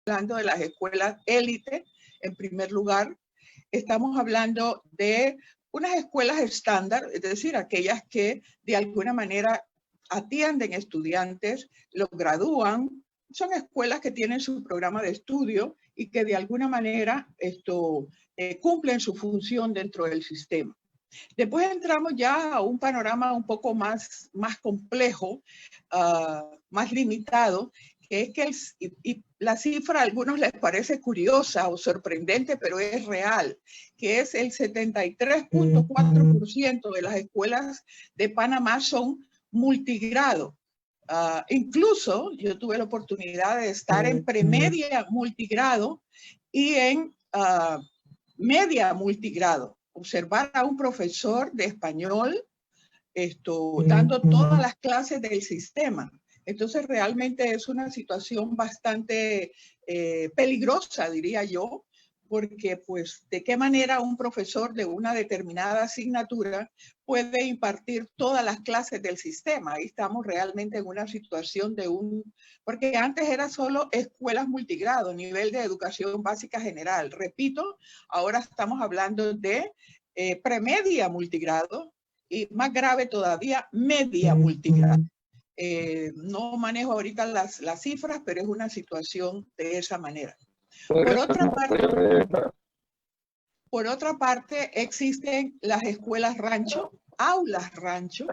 hablando de las escuelas élite, en primer lugar. Estamos hablando de unas escuelas estándar, es decir, aquellas que de alguna manera atienden estudiantes, los gradúan. Son escuelas que tienen su programa de estudio y que de alguna manera cumplen su función dentro del sistema. Después entramos ya a un panorama un poco más complejo, más limitado, que es que la cifra a algunos les parece curiosa o sorprendente, pero es real, que es el 73.4% de las escuelas de Panamá son multigrado. Incluso yo tuve la oportunidad de estar en premedia multigrado y en media multigrado. Observar a un profesor de español dando todas las clases del sistema. Entonces realmente es una situación bastante peligrosa, diría yo, porque pues de qué manera un profesor de una determinada asignatura puede impartir todas las clases del sistema. Ahí estamos realmente en una situación porque antes era solo escuelas multigrado, nivel de educación básica general. Repito, ahora estamos hablando de premedia multigrado y más grave todavía, media multigrado. No manejo ahorita las cifras, pero es una situación de esa manera. Por otra parte, existen las escuelas rancho, aulas rancho,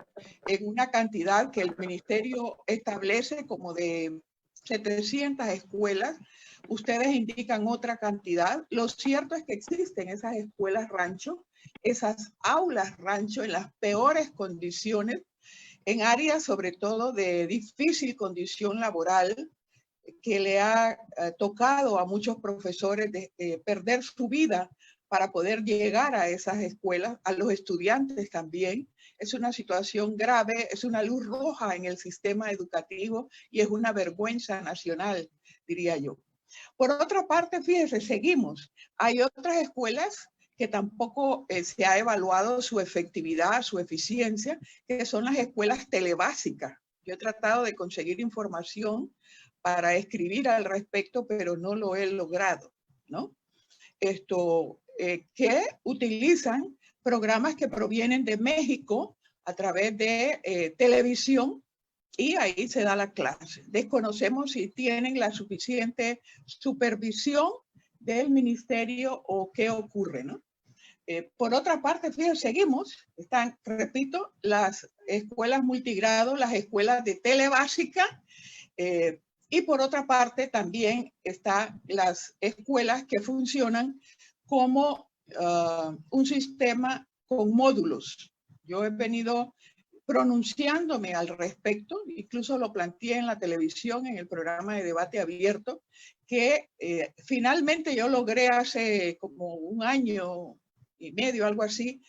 en una cantidad que el ministerio establece como de 700 escuelas. Ustedes indican otra cantidad. Lo cierto es que existen esas escuelas rancho, esas aulas rancho en las peores condiciones, en áreas sobre todo de difícil condición laboral, que le ha tocado a muchos profesores perder su vida para poder llegar a esas escuelas, a los estudiantes también. Es una situación grave, es una luz roja en el sistema educativo y es una vergüenza nacional, diría yo. Por otra parte, fíjense, seguimos. Hay otras escuelas que tampoco se ha evaluado su efectividad, su eficiencia, que son las escuelas telebásicas. Yo he tratado de conseguir información para escribir al respecto, pero no lo he logrado, ¿no? Que utilizan programas que provienen de México a través de televisión y ahí se da la clase. Desconocemos si tienen la suficiente supervisión del ministerio o qué ocurre, ¿no? Por otra parte, fíjense, seguimos, están, repito, las escuelas multigrado, las escuelas de telebásica, y por otra parte también están las escuelas que funcionan como un sistema con módulos. Yo he venido pronunciándome al respecto, incluso lo planteé en la televisión, en el programa de debate abierto, que finalmente yo logré hace como un año y medio, algo así,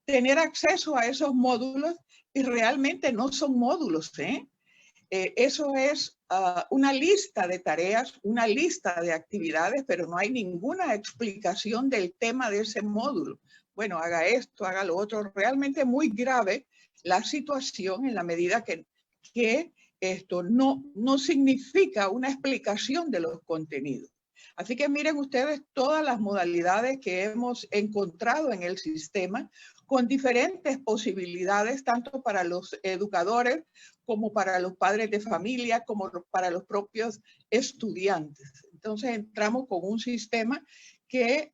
tener acceso a esos módulos y realmente no son módulos, eso es una lista de tareas, una lista de actividades, pero no hay ninguna explicación del tema de ese módulo. Bueno, haga esto, haga lo otro. Realmente muy grave la situación en la medida que esto no significa una explicación de los contenidos. Así que miren ustedes todas las modalidades que hemos encontrado en el sistema con diferentes posibilidades, tanto para los educadores como para los padres de familia, como para los propios estudiantes. Entonces entramos con un sistema que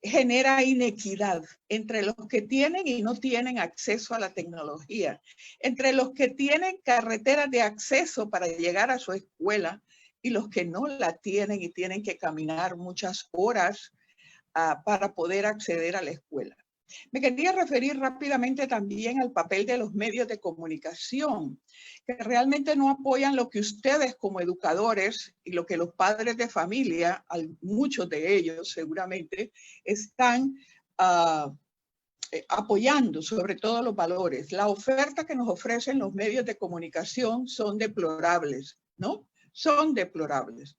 genera inequidad entre los que tienen y no tienen acceso a la tecnología, entre los que tienen carreteras de acceso para llegar a su escuela y los que no la tienen y tienen que caminar muchas horas para poder acceder a la escuela. Me quería referir rápidamente también al papel de los medios de comunicación, que realmente no apoyan lo que ustedes como educadores y lo que los padres de familia, muchos de ellos seguramente, están apoyando, sobre todo los valores. La oferta que nos ofrecen los medios de comunicación son deplorables, ¿no? Son deplorables.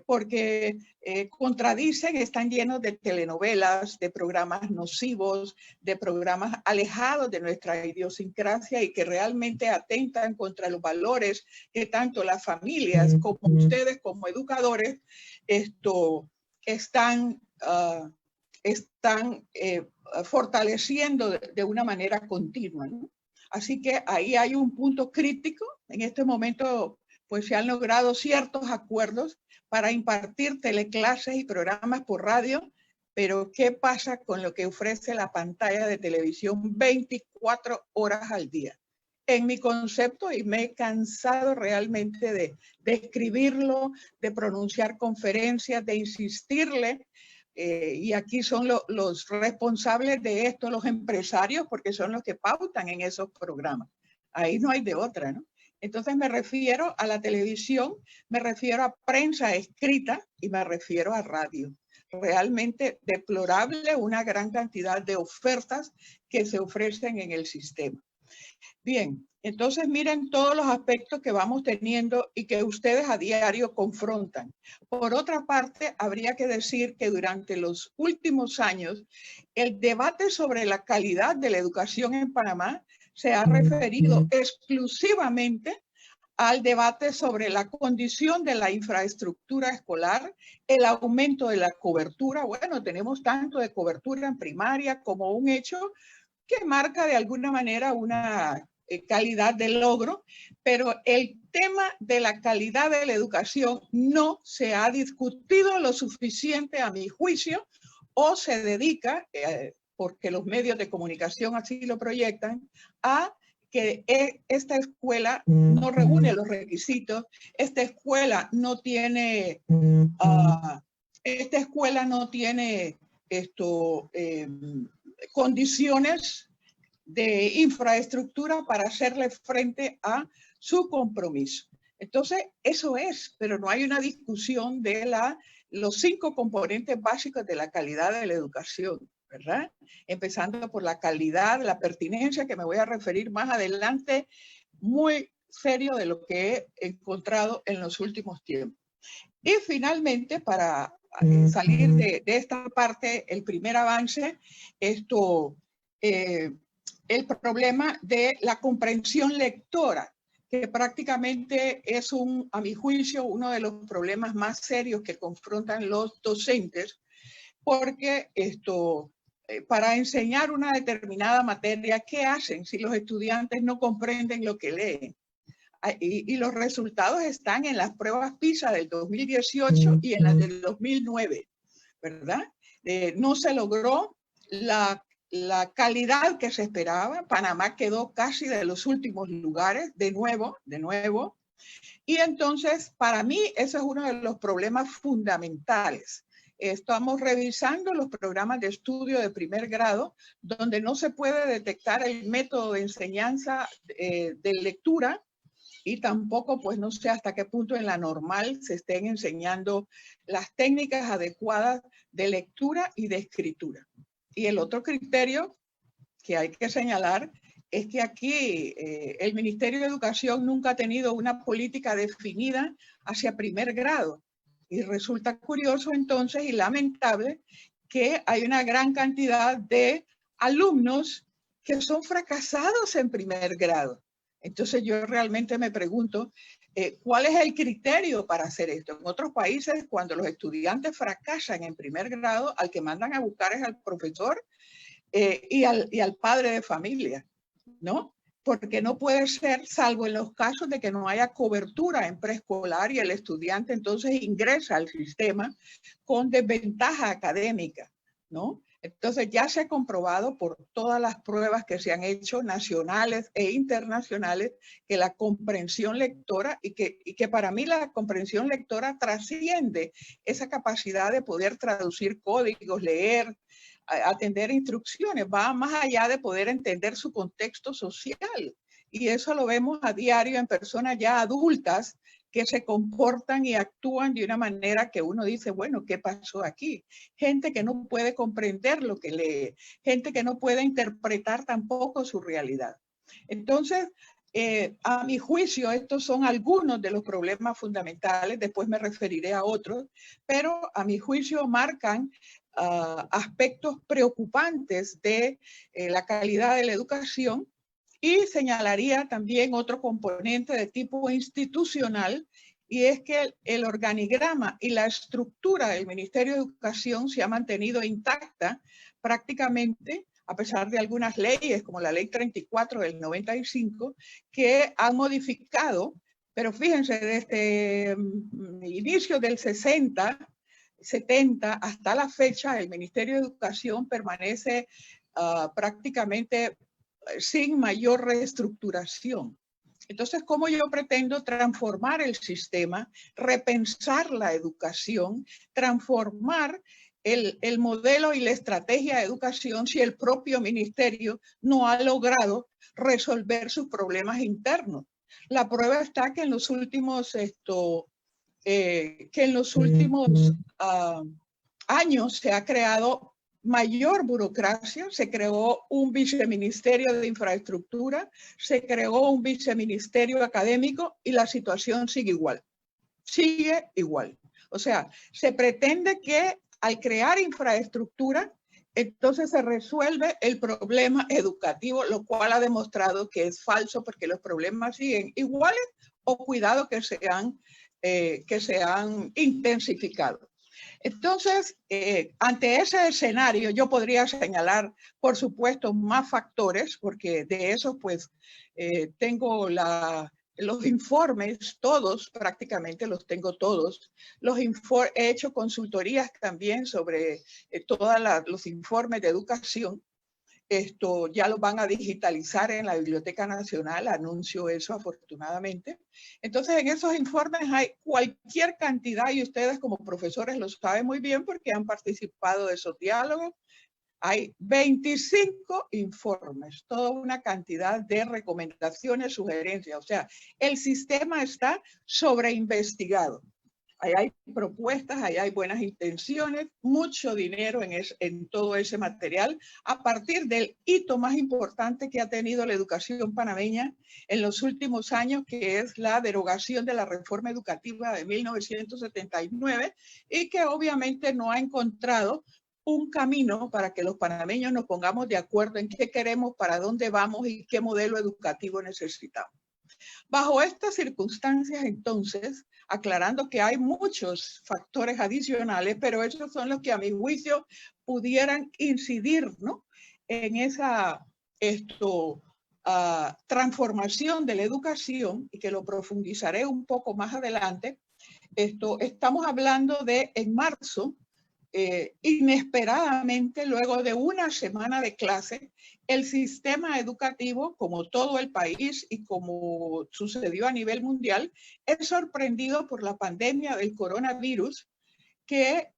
porque contradicen, están llenos de telenovelas, de programas nocivos, de programas alejados de nuestra idiosincrasia y que realmente atentan contra los valores que tanto las familias como ustedes como educadores están fortaleciendo de una manera continua, ¿no? Así que ahí hay un punto crítico. En este momento pues se han logrado ciertos acuerdos para impartir teleclases y programas por radio, pero ¿qué pasa con lo que ofrece la pantalla de televisión 24 horas al día? En mi concepto, y me he cansado realmente de escribirlo, de pronunciar conferencias, de insistirle, y aquí son los responsables de esto, los empresarios, porque son los que pautan en esos programas. Ahí no hay de otra, ¿no? Entonces me refiero a la televisión, me refiero a prensa escrita y me refiero a radio. Realmente deplorable una gran cantidad de ofertas que se ofrecen en el sistema. Bien, entonces miren todos los aspectos que vamos teniendo y que ustedes a diario confrontan. Por otra parte, habría que decir que durante los últimos años, el debate sobre la calidad de la educación en Panamá se ha referido exclusivamente al debate sobre la condición de la infraestructura escolar, el aumento de la cobertura. Bueno, tenemos tanto de cobertura en primaria como un hecho que marca de alguna manera una calidad de logro, pero el tema de la calidad de la educación no se ha discutido lo suficiente a mi juicio, o se dedica, porque los medios de comunicación así lo proyectan, a que esta escuela no reúne los requisitos, esta escuela no tiene, condiciones de infraestructura para hacerle frente a su compromiso. Entonces, eso es, pero no hay una discusión de los 5 componentes básicos de la calidad de la educación, ¿verdad? Empezando por la calidad, la pertinencia, que me voy a referir más adelante, muy serio de lo que he encontrado en los últimos tiempos. Y finalmente, para salir de esta parte, el primer avance, el problema de la comprensión lectora, que prácticamente es a mi juicio, uno de los problemas más serios que confrontan los docentes, porque para enseñar una determinada materia, ¿qué hacen si los estudiantes no comprenden lo que leen? Y los resultados están en las pruebas PISA del 2018 y en las del 2009, ¿verdad? No se logró la calidad que se esperaba. Panamá quedó casi de los últimos lugares, de nuevo. Y entonces, para mí, ese es uno de los problemas fundamentales. Estamos revisando los programas de estudio de primer grado, donde no se puede detectar el método de enseñanza de lectura, y tampoco, pues no sé hasta qué punto en la normal se estén enseñando las técnicas adecuadas de lectura y de escritura. Y el otro criterio que hay que señalar es que aquí el Ministerio de Educación nunca ha tenido una política definida hacia primer grado. Y resulta curioso entonces y lamentable que hay una gran cantidad de alumnos que son fracasados en primer grado. Entonces yo realmente me pregunto, ¿cuál es el criterio para hacer esto? En otros países, cuando los estudiantes fracasan en primer grado, al que mandan a buscar es al profesor y al padre de familia, ¿no? Porque no puede ser, salvo en los casos de que no haya cobertura en preescolar y el estudiante entonces ingresa al sistema con desventaja académica, ¿no? Entonces ya se ha comprobado por todas las pruebas que se han hecho nacionales e internacionales que la comprensión lectora y que para mí la comprensión lectora trasciende esa capacidad de poder traducir códigos, leer, atender instrucciones, va más allá de poder entender su contexto social. Y eso lo vemos a diario en personas ya adultas que se comportan y actúan de una manera que uno dice, bueno, ¿qué pasó aquí? Gente que no puede comprender lo que lee, gente que no puede interpretar tampoco su realidad. Entonces, A mi juicio, estos son algunos de los problemas fundamentales, después me referiré a otros, pero a mi juicio marcan aspectos preocupantes de la calidad de la educación, y señalaría también otro componente de tipo institucional, y es que el organigrama y la estructura del Ministerio de Educación se ha mantenido intacta prácticamente, a pesar de algunas leyes como la Ley 34 del 95, que han modificado, pero fíjense, desde inicio del 70 hasta la fecha, el Ministerio de Educación permanece prácticamente sin mayor reestructuración. Entonces, ¿cómo yo pretendo transformar el sistema, repensar la educación, transformar el modelo y la estrategia de educación si el propio ministerio no ha logrado resolver sus problemas internos? La prueba está que en los últimos, años se ha creado mayor burocracia, se creó un viceministerio de infraestructura, se creó un viceministerio académico y la situación sigue igual. Sigue igual. O sea, se pretende que al crear infraestructura, entonces se resuelve el problema educativo, lo cual ha demostrado que es falso porque los problemas siguen iguales o cuidado que se han intensificado. Entonces, ante ese escenario, yo podría señalar, por supuesto, más factores, porque de eso, pues, tengo los informes, todos, prácticamente los tengo todos. He hecho consultorías también sobre todos los informes de educación. Esto ya lo van a digitalizar en la Biblioteca Nacional, anuncio eso afortunadamente. Entonces, en esos informes hay cualquier cantidad, y ustedes como profesores lo saben muy bien porque han participado de esos diálogos. Hay 25 informes, toda una cantidad de recomendaciones, sugerencias. O sea, el sistema está sobreinvestigado. Ahí hay propuestas, ahí hay buenas intenciones, mucho dinero en todo ese material, a partir del hito más importante que ha tenido la educación panameña en los últimos años, que es la derogación de la reforma educativa de 1979, y que obviamente no ha encontrado un camino para que los panameños nos pongamos de acuerdo en qué queremos, para dónde vamos y qué modelo educativo necesitamos. Bajo estas circunstancias, entonces, aclarando que hay muchos factores adicionales, pero esos son los que a mi juicio pudieran incidir, ¿no?, en esa transformación de la educación, y que lo profundizaré un poco más adelante. Estamos hablando de, en marzo, inesperadamente, luego de una semana de clase, el sistema educativo, como todo el país y como sucedió a nivel mundial, es sorprendido por la pandemia del coronavirus, que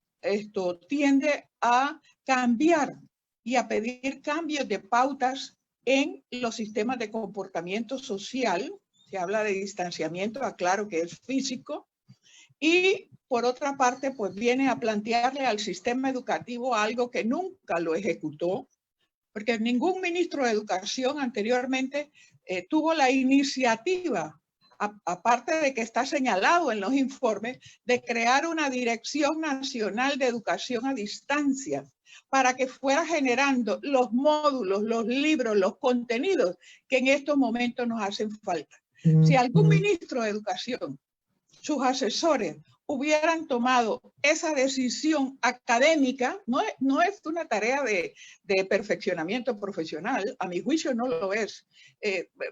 tiende a cambiar y a pedir cambios de pautas en los sistemas de comportamiento social. Se habla de distanciamiento, aclaro que es físico, y por otra parte, pues viene a plantearle al sistema educativo algo que nunca lo ejecutó, porque ningún ministro de Educación anteriormente tuvo la iniciativa, aparte de que está señalado en los informes, de crear una Dirección Nacional de Educación a Distancia, para que fuera generando los módulos, los libros, los contenidos que en estos momentos nos hacen falta. Si algún ministro de Educación, sus asesores, hubieran tomado esa decisión académica, no es una tarea de perfeccionamiento profesional, a mi juicio no lo es.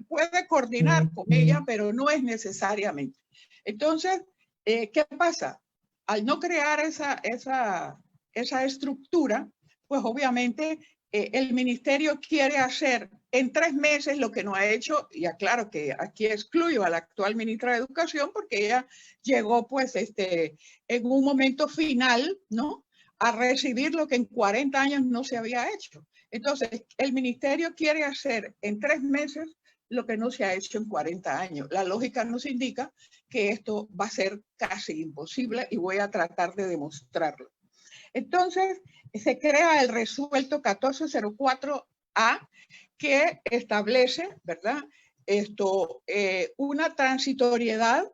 Puede coordinar con ella, pero no es necesariamente. Entonces, ¿qué pasa? Al no crear esa estructura, pues obviamente el ministerio quiere hacer en 3 meses lo que no ha hecho, y aclaro que aquí excluyo a la actual ministra de Educación porque ella llegó pues en un momento final, ¿no?, a recibir lo que en 40 años no se había hecho. Entonces, el ministerio quiere hacer en 3 meses lo que no se ha hecho en 40 años. La lógica nos indica que esto va a ser casi imposible y voy a tratar de demostrarlo. Entonces, se crea el resuelto 1404A, que establece, ¿verdad?, una transitoriedad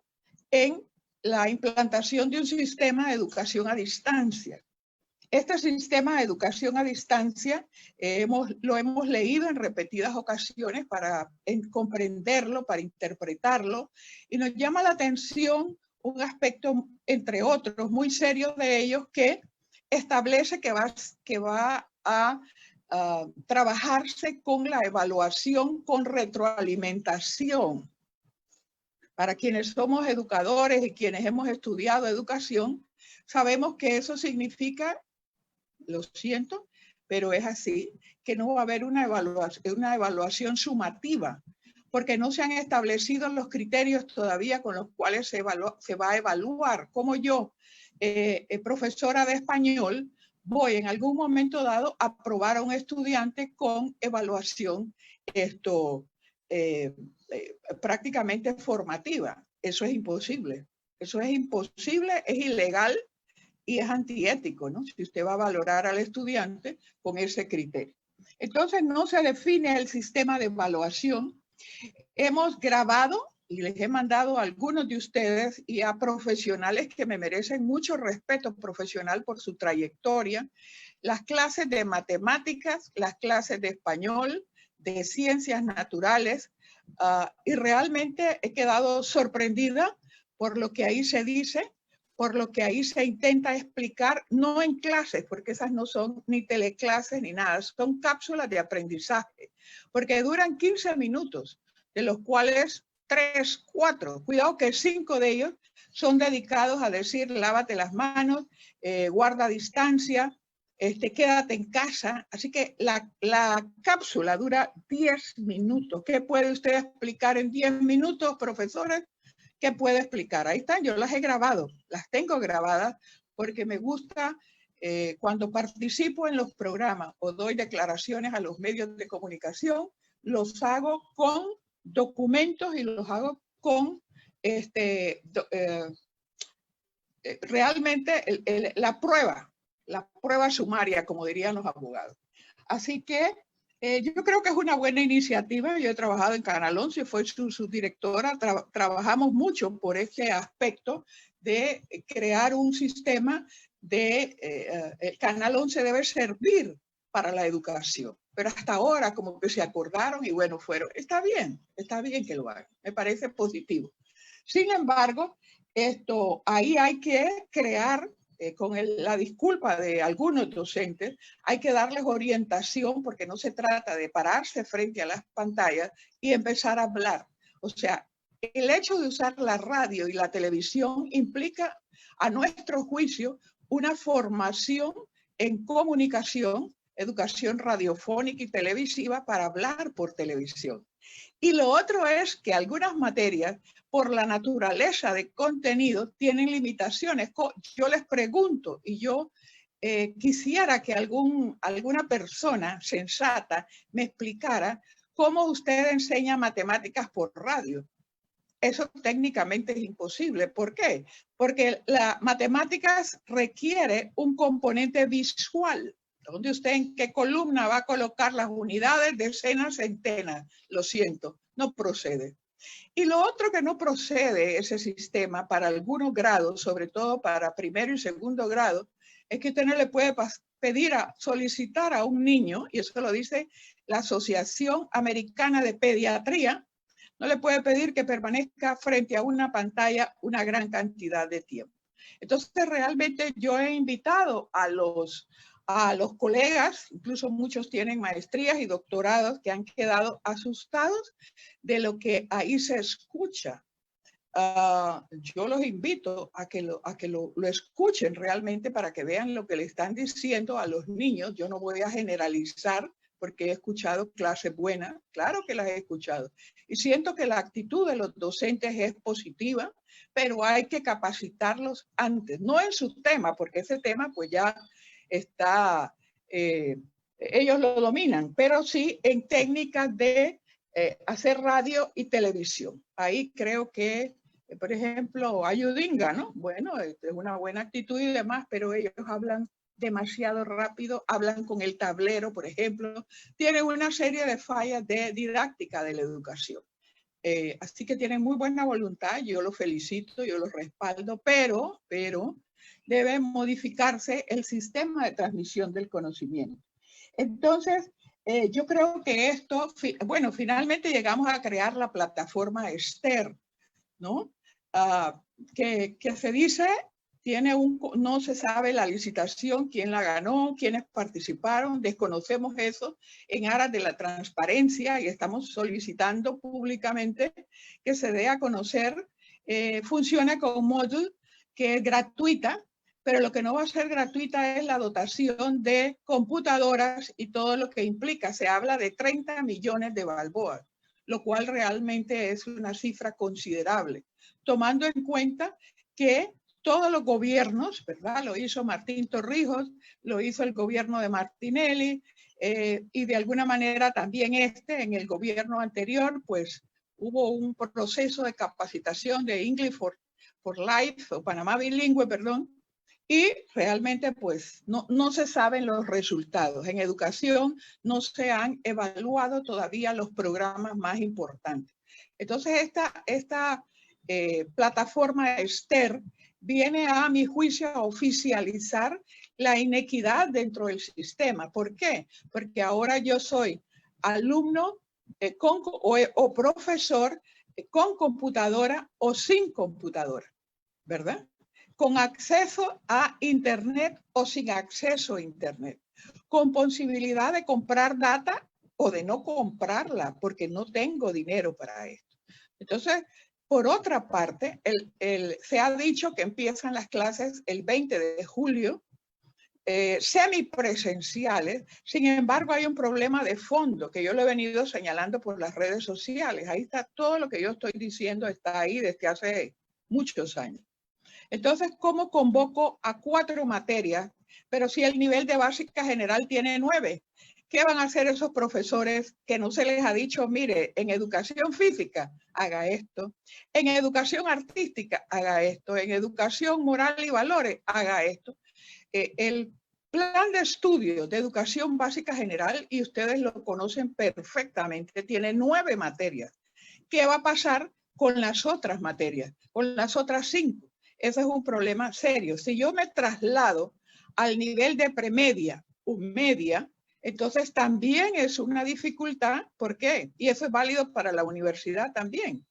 en la implantación de un sistema de educación a distancia. Este sistema de educación a distancia lo hemos leído en repetidas ocasiones para comprenderlo, para interpretarlo, y nos llama la atención un aspecto, entre otros, muy serio de ellos, que establece que va a trabajarse con la evaluación con retroalimentación. Para quienes somos educadores y quienes hemos estudiado educación, sabemos que eso significa, lo siento, pero es así, que no va a haber una evaluación sumativa, porque no se han establecido los criterios todavía con los cuales se va a evaluar. Como yo, profesora de español, voy en algún momento dado a probar a un estudiante con evaluación prácticamente formativa. Eso es imposible. Eso es imposible, es ilegal y es antiético, ¿no? Si usted va a valorar al estudiante con ese criterio. Entonces no se define el sistema de evaluación. Hemos grabado y les he mandado a algunos de ustedes y a profesionales que me merecen mucho respeto profesional por su trayectoria, las clases de matemáticas, las clases de español, de ciencias naturales, y realmente he quedado sorprendida por lo que ahí se dice, por lo que ahí se intenta explicar, no en clases, porque esas no son ni teleclases ni nada, son cápsulas de aprendizaje, porque duran 15 minutos, de los cuales 3, 4, cuidado que 5 de ellos son dedicados a decir lávate las manos, guarda distancia, quédate en casa. Así que la cápsula dura 10 minutos. ¿Qué puede usted explicar en 10 minutos, profesores? ¿Qué puede explicar? Ahí están, yo las he grabado, las tengo grabadas porque me gusta cuando participo en los programas o doy declaraciones a los medios de comunicación, los hago con documentos y los hago con realmente la prueba sumaria, como dirían los abogados. Así que yo creo que es una buena iniciativa. Yo he trabajado en Canal 11, fue su directora. Trabajamos mucho por este aspecto de crear un sistema de el Canal 11 debe servir para la educación. Pero hasta ahora como que se acordaron y bueno, fueron. Está bien que lo hagan. Me parece positivo. Sin embargo, ahí hay que crear, con la disculpa de algunos docentes, hay que darles orientación porque no se trata de pararse frente a las pantallas y empezar a hablar. O sea, el hecho de usar la radio y la televisión implica, a nuestro juicio, una formación en comunicación, educación radiofónica y televisiva para hablar por televisión. Y lo otro es que algunas materias, por la naturaleza de contenido, tienen limitaciones. Yo les pregunto y yo quisiera que alguna persona sensata me explicara cómo usted enseña matemáticas por radio. Eso técnicamente es imposible. ¿Por qué? Porque la matemáticas requiere un componente visual. ¿Dónde usted en qué columna va a colocar las unidades, decenas, centenas? Lo siento, no procede. Y lo otro que no procede ese sistema para algunos grados, sobre todo para primero y segundo grado, es que usted no le puede solicitar a un niño, y eso lo dice la Asociación Americana de Pediatría, no le puede pedir que permanezca frente a una pantalla una gran cantidad de tiempo. Entonces, realmente yo he invitado a los colegas, incluso muchos tienen maestrías y doctorados, que han quedado asustados de lo que ahí se escucha. Yo los invito a que lo escuchen realmente para que vean lo que le están diciendo a los niños. Yo no voy a generalizar porque he escuchado clases buenas, claro que las he escuchado. Y siento que la actitud de los docentes es positiva, pero hay que capacitarlos antes, no en su tema, porque ese tema pues ya está, ellos lo dominan, pero sí en técnicas de hacer radio y televisión. Ahí creo que, por ejemplo, Ayudinga, ¿no? Bueno, es una buena actitud y demás, pero ellos hablan demasiado rápido, hablan con el tablero, por ejemplo, tienen una serie de fallas de didáctica de la educación. Así que tienen muy buena voluntad, yo los felicito, yo los respaldo, pero debe modificarse el sistema de transmisión del conocimiento. Entonces, yo creo que esto, bueno, finalmente llegamos a crear la plataforma Esther, ¿no? Que se dice, no se sabe la licitación, quién la ganó, quiénes participaron, desconocemos eso en aras de la transparencia y estamos solicitando públicamente que se dé a conocer. Funciona con Moodle, que es gratuita, pero lo que no va a ser gratuita es la dotación de computadoras y todo lo que implica. Se habla de 30 millones de balboas, lo cual realmente es una cifra considerable, tomando en cuenta que todos los gobiernos, ¿verdad? Lo hizo Martín Torrijos, lo hizo el gobierno de Martinelli, y de alguna manera también en el gobierno anterior, pues hubo un proceso de capacitación de English for Life, o Panamá Bilingüe, perdón, y realmente pues no se saben los resultados. En educación no se han evaluado todavía los programas más importantes. Entonces esta plataforma Esther viene a mi juicio a oficializar la inequidad dentro del sistema. ¿Por qué? Porque ahora yo soy alumno o profesor con computadora o sin computadora, ¿verdad? Con acceso a Internet o sin acceso a Internet, con posibilidad de comprar data o de no comprarla porque no tengo dinero para esto. Entonces, por otra parte, se ha dicho que empiezan las clases el 20 de julio, semipresenciales. Sin embargo, hay un problema de fondo que yo lo he venido señalando por las redes sociales. Ahí está todo lo que yo estoy diciendo, está ahí desde hace muchos años. Entonces, ¿cómo convoco a 4 materias? Pero si el nivel de básica general tiene 9, ¿qué van a hacer esos profesores que no se les ha dicho, mire, en educación física, haga esto, en educación artística, haga esto, en educación moral y valores, haga esto? El plan de estudio de educación básica general, y ustedes lo conocen perfectamente, tiene 9 materias. ¿Qué va a pasar con las otras materias, con las otras 5? Ese es un problema serio. Si yo me traslado al nivel de premedia o media, entonces también es una dificultad. ¿Por qué? Y eso es válido para la universidad también.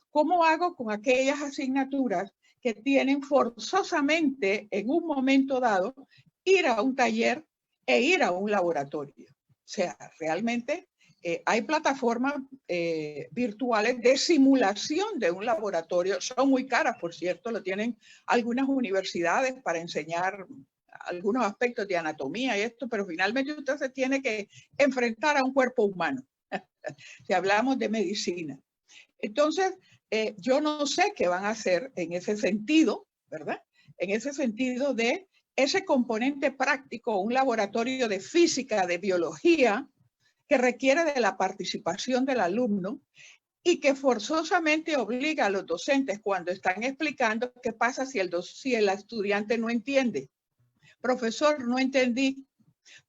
¿Cómo hago con aquellas asignaturas que tienen forzosamente en un momento dado ir a un taller e ir a un laboratorio? O sea, realmente hay plataformas virtuales de simulación de un laboratorio. Son muy caras, por cierto, lo tienen algunas universidades para enseñar algunos aspectos de anatomía y esto, pero finalmente usted se tiene que enfrentar a un cuerpo humano, si hablamos de medicina. Entonces, yo no sé qué van a hacer en ese sentido, ¿verdad? En ese sentido de ese componente práctico, un laboratorio de física, de biología, que requiere de la participación del alumno y que forzosamente obliga a los docentes cuando están explicando qué pasa si el estudiante no entiende. Profesor, no entendí.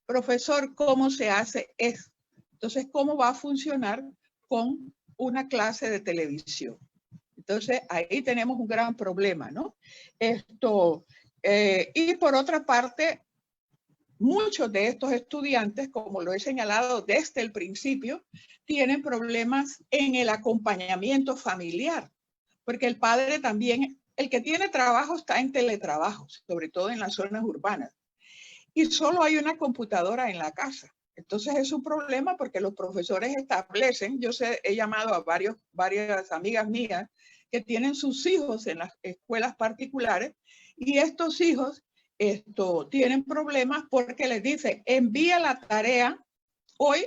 Profesor, ¿cómo se hace eso? Entonces, ¿cómo va a funcionar con una clase de televisión? Entonces, ahí tenemos un gran problema, ¿no? Y por otra parte, muchos de estos estudiantes, como lo he señalado desde el principio, tienen problemas en el acompañamiento familiar, porque el padre también, el que tiene trabajo está en teletrabajo, sobre todo en las zonas urbanas, y solo hay una computadora en la casa. Entonces es un problema porque los profesores establecen, he llamado a varias amigas mías que tienen sus hijos en las escuelas particulares y estos hijos tienen problemas porque les dicen, envía la tarea hoy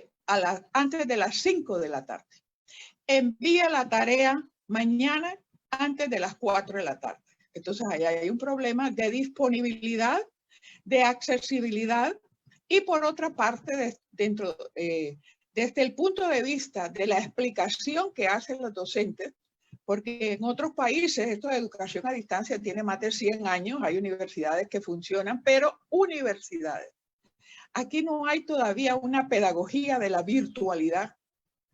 antes de las 5 de la tarde. Envía la tarea mañana antes de las 4 de la tarde. Entonces ahí hay un problema de disponibilidad, de accesibilidad y por otra parte, desde el punto de vista de la explicación que hacen los docentes, porque en otros países esto de educación a distancia tiene más de 100 años, hay universidades que funcionan, pero universidades. Aquí no hay todavía una pedagogía de la virtualidad,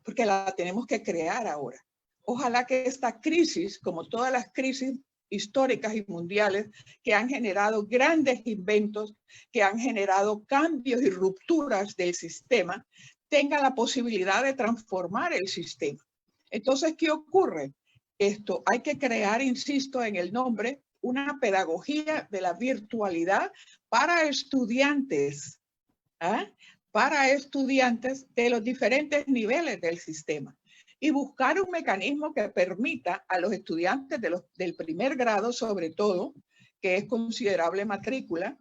porque la tenemos que crear ahora. Ojalá que esta crisis, como todas las crisis históricas y mundiales que han generado grandes inventos, que han generado cambios y rupturas del sistema, tenga la posibilidad de transformar el sistema. Entonces, ¿qué ocurre? Esto hay que crear, insisto en el nombre, una pedagogía de la virtualidad para estudiantes, para estudiantes de los diferentes niveles del sistema, y buscar un mecanismo que permita a los estudiantes del primer grado, sobre todo, que es considerable matrícula,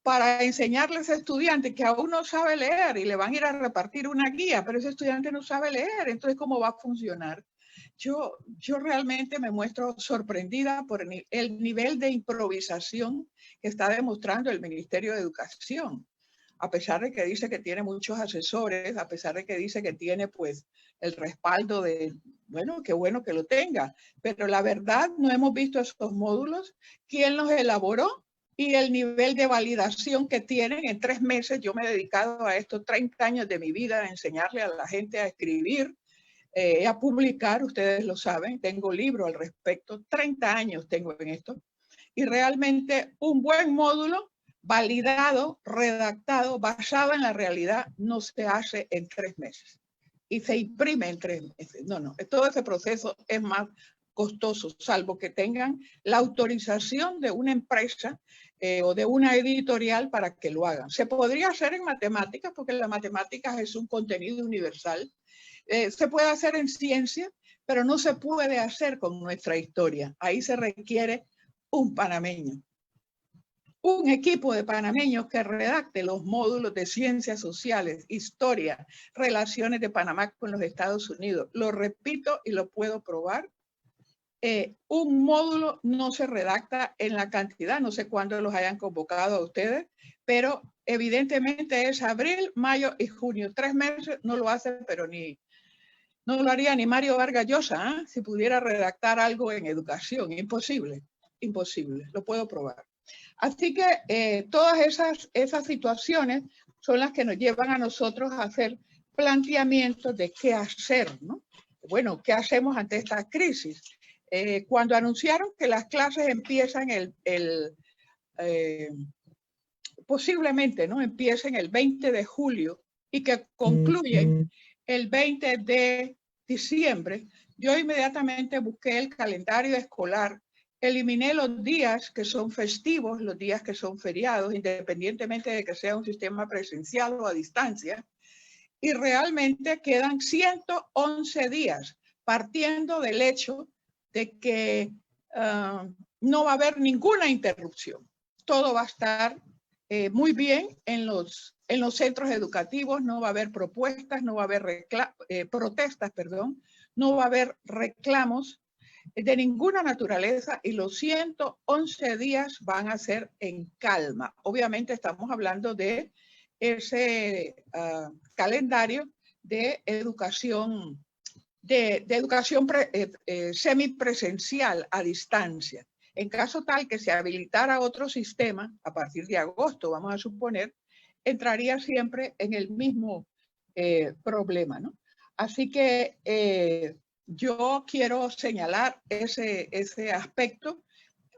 para enseñarles a estudiantes que aún no sabe leer y le van a ir a repartir una guía, pero ese estudiante no sabe leer, entonces ¿cómo va a funcionar? Yo realmente me muestro sorprendida por el nivel de improvisación que está demostrando el Ministerio de Educación. A pesar de que dice que tiene muchos asesores, a pesar de que dice que tiene pues el respaldo de, bueno, qué bueno que lo tenga, pero la verdad no hemos visto esos módulos, quién los elaboró y el nivel de validación que tienen. En 3 meses yo me he dedicado a esto 30 años de mi vida, a enseñarle a la gente a escribir, a publicar, ustedes lo saben, tengo libro al respecto, 30 años tengo en esto, y realmente un buen módulo validado, redactado, basado en la realidad, no se hace en 3 meses y se imprime en 3 meses. No, todo ese proceso es más costoso, salvo que tengan la autorización de una empresa o de una editorial para que lo hagan. Se podría hacer en matemáticas, porque la matemáticas es un contenido universal. Se puede hacer en ciencia, pero no se puede hacer con nuestra historia. Ahí se requiere un panameño, un equipo de panameños que redacte los módulos de ciencias sociales, historia, relaciones de Panamá con los Estados Unidos. Lo repito y lo puedo probar. Un módulo no se redacta en la cantidad, no sé cuándo los hayan convocado a ustedes, pero evidentemente es abril, mayo y junio. 3 meses no lo hace, pero no lo haría ni Mario Vargas Llosa, si pudiera redactar algo en educación. Imposible, imposible, lo puedo probar. Así que todas esas situaciones son las que nos llevan a nosotros a hacer planteamientos de qué hacer, ¿no? Bueno, ¿qué hacemos ante esta crisis? Cuando anunciaron que las clases empiezan posiblemente, ¿no? Empiecen el 20 de julio y que concluyen el 20 de diciembre, yo inmediatamente busqué el calendario escolar, eliminé los días que son festivos, los días que son feriados, independientemente de que sea un sistema presencial o a distancia, y realmente quedan 111 días, partiendo del hecho de que no va a haber ninguna interrupción. Todo va a estar muy bien en los centros educativos, no va a haber propuestas, no va a haber protestas, perdón, no va a haber reclamos de ninguna naturaleza y los 111 días van a ser en calma. Obviamente estamos hablando de ese calendario de educación, semipresencial a distancia. En caso tal que se habilitara otro sistema, a partir de agosto, vamos a suponer, entraría siempre en el mismo problema, ¿no? Así que yo quiero señalar ese aspecto.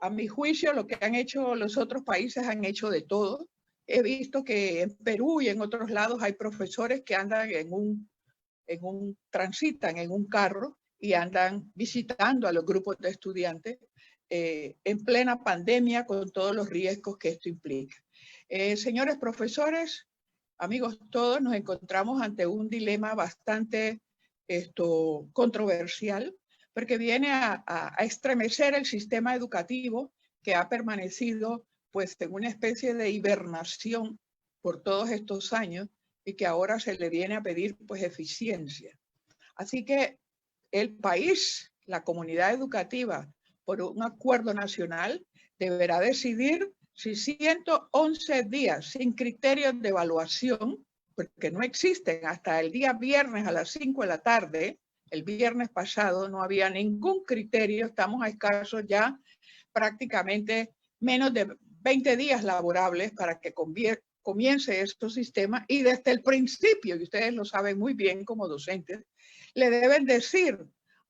A mi juicio, lo que han hecho los otros países han hecho de todo. He visto que en Perú y en otros lados hay profesores que andan transitan en un carro y andan visitando a los grupos de estudiantes en plena pandemia con todos los riesgos que esto implica. Señores profesores, amigos todos, nos encontramos ante un dilema bastante controversial, porque viene a estremecer el sistema educativo que ha permanecido pues en una especie de hibernación por todos estos años y que ahora se le viene a pedir pues eficiencia. Así que el país, la comunidad educativa, por un acuerdo nacional, deberá decidir si 111 días sin criterios de evaluación, porque no existen hasta el día viernes a las 5 de la tarde, el viernes pasado no había ningún criterio, estamos a escasos ya prácticamente menos de 20 días laborables para que comience estos sistemas y desde el principio, y ustedes lo saben muy bien como docentes, le deben decir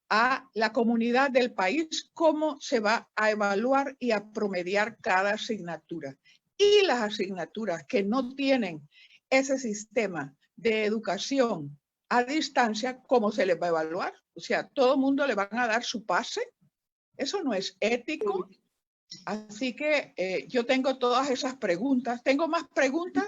a la comunidad del país cómo se va a evaluar y a promediar cada asignatura. Y las asignaturas que no tienen ese sistema de educación a distancia, ¿cómo se les va a evaluar? O sea, todo el mundo le van a dar su pase. Eso no es ético. Así que yo tengo todas esas preguntas. Tengo más preguntas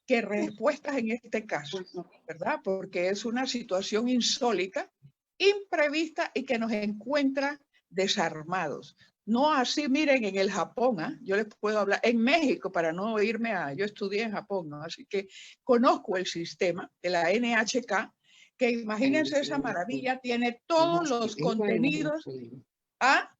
que respuestas en este caso, ¿verdad? Porque es una situación insólita, imprevista y que nos encuentra desarmados. No así, miren, en el Japón, ¿eh? Yo les puedo hablar, en México, para no irme a, yo estudié en Japón, ¿no? Así que conozco el sistema de la NHK, que imagínense esa maravilla, tiene todos los contenidos, ¿ah?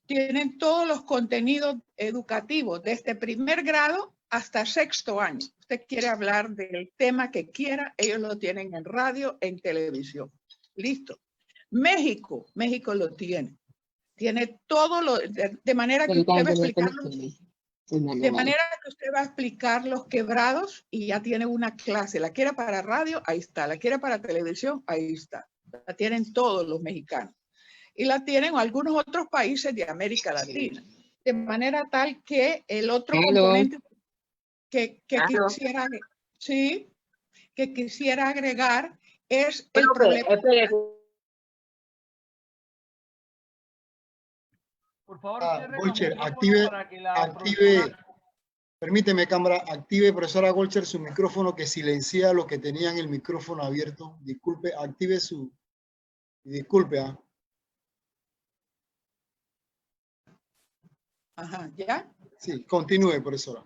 Tienen todos los contenidos educativos, desde primer grado hasta sexto año. Usted quiere hablar del tema que quiera, ellos lo tienen en radio, en televisión. Listo. México lo tiene. Tiene todo lo, de manera que usted va a explicar los quebrados y ya tiene una clase. La quiere para radio, ahí está. La quiere para televisión, ahí está. La tienen todos los mexicanos. Y la tienen algunos otros países de América Latina. De manera tal que el otro componente que quisiera agregar es el problema. Por favor, Golcher, active, permíteme, cámara, active, profesora Golcher, su micrófono, que silencia lo que tenían el micrófono abierto. Disculpe, active su, disculpe. Ajá, ¿ya? Sí, continúe, profesora.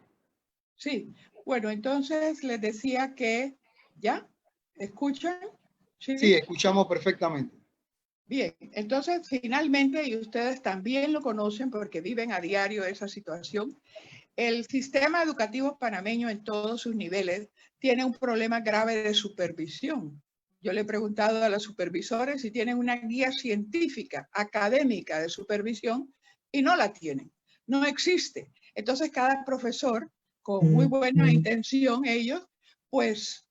Sí, bueno, entonces les decía que, ¿ya? ¿Escuchan? Sí, escuchamos perfectamente. Bien, entonces finalmente, y ustedes también lo conocen porque viven a diario esa situación, el sistema educativo panameño en todos sus niveles tiene un problema grave de supervisión. Yo le he preguntado a los supervisores si tienen una guía científica, académica de supervisión y no la tienen. No existe. Entonces cada profesor, con muy buena intención, ellos pues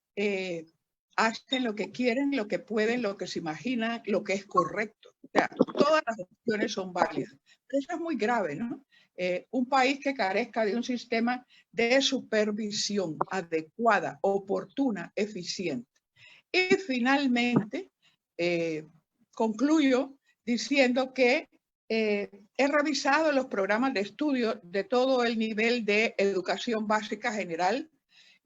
hacen lo que quieren, lo que pueden, lo que se imaginan, lo que es correcto. O sea, todas las opciones son válidas. Pero eso es muy grave, ¿no? Un país que carezca de un sistema de supervisión adecuada, oportuna, eficiente. Y finalmente, concluyo diciendo que he revisado los programas de estudio de todo el nivel de educación básica general,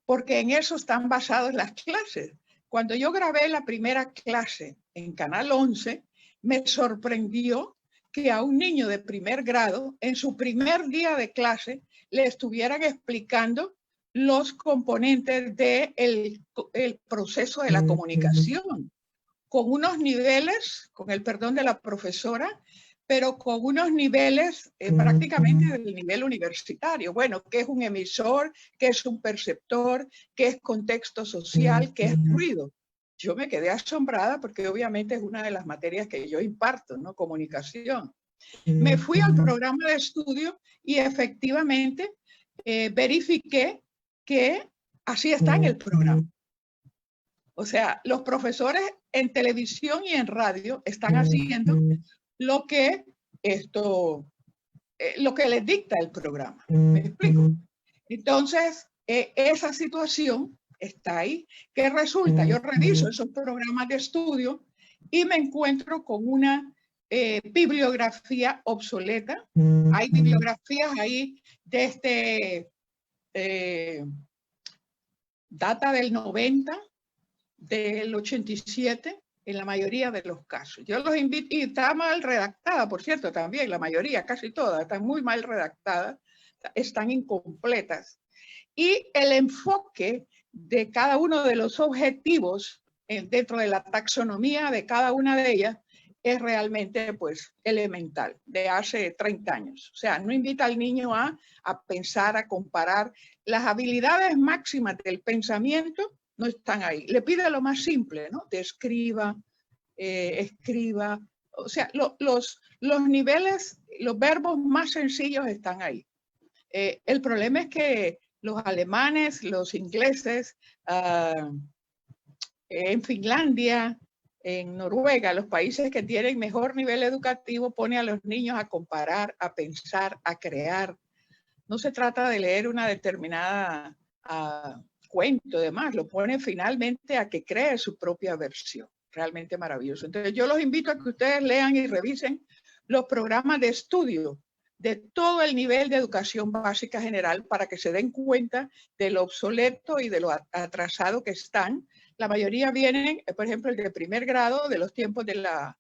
porque en eso están basadas las clases. Cuando yo grabé la primera clase en Canal 11, me sorprendió que a un niño de primer grado, en su primer día de clase, le estuvieran explicando los componentes del proceso de la comunicación, con unos niveles, con el perdón de la profesora, pero con unos niveles prácticamente del nivel universitario. Bueno, ¿qué es un emisor? ¿Qué es un perceptor? ¿Qué es contexto social? ¿Qué es ruido? Yo me quedé asombrada porque obviamente es una de las materias que yo imparto, ¿no? Comunicación. Me fui al programa de estudio y efectivamente verifiqué que así está en el programa. O sea, los profesores en televisión y en radio están haciendo lo que les dicta el programa. ¿Me explico? Entonces, esa situación está ahí. ¿Qué resulta? Yo reviso esos programas de estudio y me encuentro con una bibliografía obsoleta. Hay bibliografías ahí desde data del 90, del 87, en la mayoría de los casos. Yo los invito, y está mal redactada, por cierto, también, la mayoría, casi todas, están muy mal redactadas, están incompletas. Y el enfoque de cada uno de los objetivos dentro de la taxonomía de cada una de ellas es realmente pues elemental, de hace 30 años. O sea, no invita al niño a pensar, a comparar. Las habilidades máximas del pensamiento no están ahí. Le pide lo más simple, ¿no? Describa, escriba. O sea, los niveles, los verbos más sencillos están ahí. El problema es que los alemanes, los ingleses, en Finlandia, en Noruega, los países que tienen mejor nivel educativo, pone a los niños a comparar, a pensar, a crear. No se trata de leer una determinada cuento, demás, lo pone finalmente a que cree su propia versión. Realmente maravilloso. Entonces yo los invito a que ustedes lean y revisen los programas de estudio de todo el nivel de educación básica general para que se den cuenta de lo obsoleto y de lo atrasado que están. La mayoría vienen, por ejemplo, el de primer grado, de los tiempos de la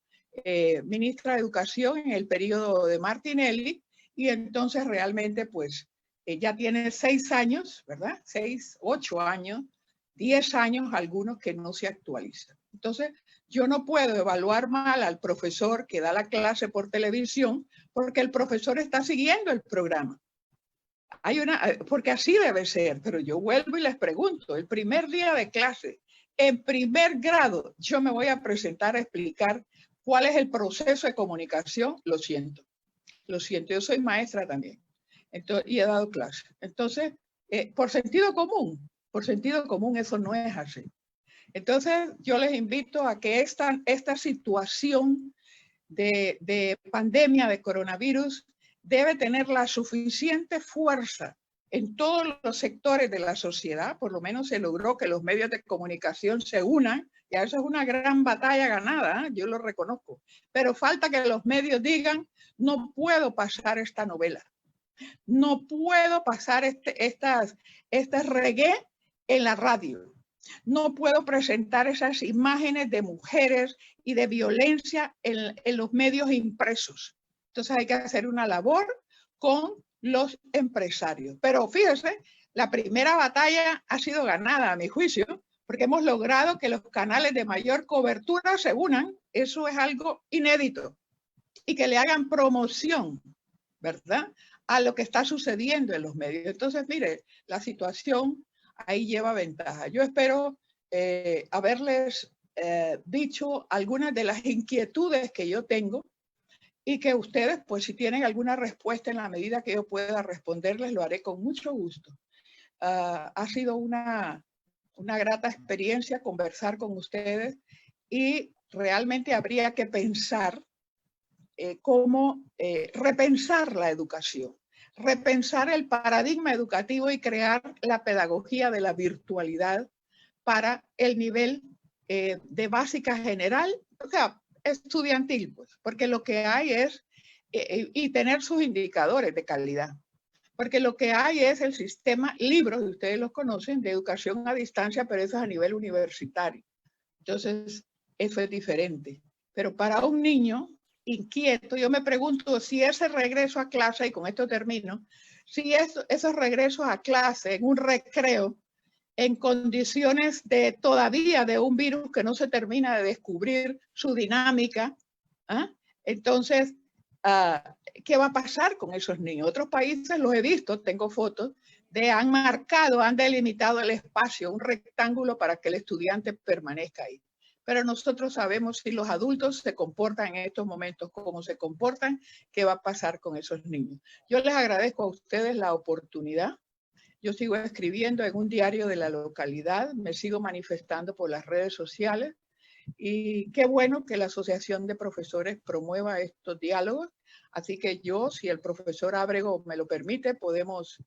ministra de Educación en el periodo de Martinelli, y entonces realmente pues ya tiene 6 años, ¿verdad? 6, 8 años, 10 años algunos que no se actualizan. Entonces, yo no puedo evaluar mal al profesor que da la clase por televisión porque el profesor está siguiendo el programa. Porque así debe ser, pero yo vuelvo y les pregunto, el primer día de clase, en primer grado, yo me voy a presentar a explicar cuál es el proceso de comunicación. Lo siento, yo soy maestra también. Entonces, y he dado clase. Entonces, por sentido común, eso no es así. Entonces, yo les invito a que esta situación de pandemia de coronavirus debe tener la suficiente fuerza en todos los sectores de la sociedad. Por lo menos se logró que los medios de comunicación se unan, y eso es una gran batalla ganada, yo lo reconozco. Pero falta que los medios digan, no puedo pasar esta novela, no puedo pasar este reggae en la radio, no puedo presentar esas imágenes de mujeres y de violencia en los medios impresos. Entonces hay que hacer una labor con los empresarios. Pero fíjese, la primera batalla ha sido ganada, a mi juicio, porque hemos logrado que los canales de mayor cobertura se unan. Eso es algo inédito. Y que le hagan promoción, ¿verdad?, a lo que está sucediendo en los medios. Entonces, mire, la situación ahí lleva ventaja. Yo espero haberles dicho algunas de las inquietudes que yo tengo, y que ustedes, pues si tienen alguna respuesta en la medida que yo pueda responderles, lo haré con mucho gusto. Ha sido una grata experiencia conversar con ustedes, y realmente habría que pensar cómo repensar la educación, repensar el paradigma educativo y crear la pedagogía de la virtualidad para el nivel de básica general, o sea, estudiantil, pues, porque lo que hay es, y tener sus indicadores de calidad, porque lo que hay es el sistema libros, ustedes los conocen, de educación a distancia, pero eso es a nivel universitario. Entonces, eso es diferente. Pero para un niño inquieto, yo me pregunto si ese regreso a clase, y con esto termino, si esos regresos a clase en un recreo, en condiciones de todavía de un virus que no se termina de descubrir su dinámica, entonces, ¿qué va a pasar con esos niños? Otros países los he visto, tengo fotos, han marcado, han delimitado el espacio, un rectángulo para que el estudiante permanezca ahí. Pero nosotros sabemos si los adultos se comportan en estos momentos como se comportan, qué va a pasar con esos niños. Yo les agradezco a ustedes la oportunidad. Yo sigo escribiendo en un diario de la localidad, me sigo manifestando por las redes sociales, y qué bueno que la Asociación de Profesores promueva estos diálogos. Así que yo, si el profesor Ábrego me lo permite, podemos